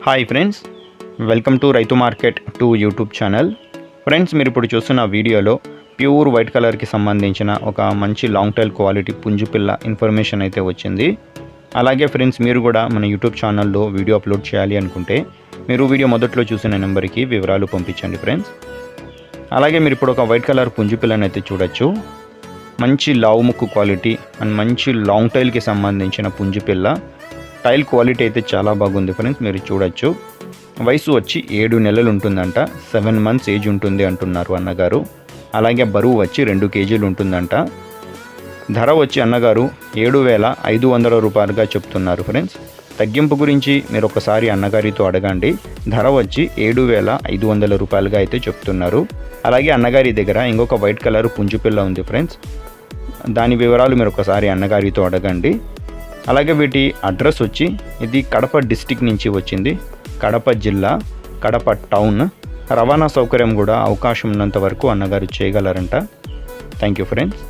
Hi friends, welcome to రైతు market 2 YouTube channel. Friends, మీరు ఇప్పుడు చూస్తున్న వీడియోలో ప్యూర్ వైట్ కలర్కి సంబంధించిన ఒక మంచి లాంగ్ టైల్ క్వాలిటీ పుంజుపిల్ల ఇన్ఫర్మేషన్ అయితే వచ్చింది. అలాగే ఫ్రెండ్స్, మీరు కూడా మన యూట్యూబ్ ఛానల్లో వీడియో అప్లోడ్ చేయాలి అనుకుంటే మీరు వీడియో మొదట్లో చూసిన నెంబర్కి వివరాలు పంపించండి ఫ్రెండ్స్. అలాగే మీరు ఇప్పుడు ఒక వైట్ కలర్ పుంజుపిల్లని అయితే చూడొచ్చు. మంచి లావు ముక్కు క్వాలిటీ అండ్ మంచి లాంగ్ టైల్కి సంబంధించిన పుంజుపిల్ల. టైల్ క్వాలిటీ అయితే చాలా బాగుంది ఫ్రెండ్స్, మీరు చూడొచ్చు. వయసు వచ్చి 7 నెలలు ఉంటుందంట. 7 మంత్స్ ఏజ్ ఉంటుంది అంటున్నారు అన్నగారు. అలాగే బరువు వచ్చి 2 కేజీలు ఉంటుందంట. ధర వచ్చి అన్నగారు 7,500 రూపాయలుగా చెప్తున్నారు ఫ్రెండ్స్. తగ్గింపు గురించి మీరు ఒకసారి అన్నగారితో అడగండి. ధర వచ్చి 7,500 రూపాయలుగా అయితే చెప్తున్నారు. అలాగే అన్నగారి దగ్గర ఇంకొక వైట్ కలర్ పుంజుపిల్ల ఉంది ఫ్రెండ్స్. దాని వివరాలు మీరు ఒకసారి అన్నగారితో అడగండి. అలాగే వీటి అడ్రస్ వచ్చి ఇది కడప డిస్టిక్ నుంచి వచ్చింది. కడప జిల్లా, కడప టౌన్. రవాణా సౌకర్యం కూడా అవకాశం ఉన్నంత వరకు అన్నగారు చేయగలరంట. Thank you friends.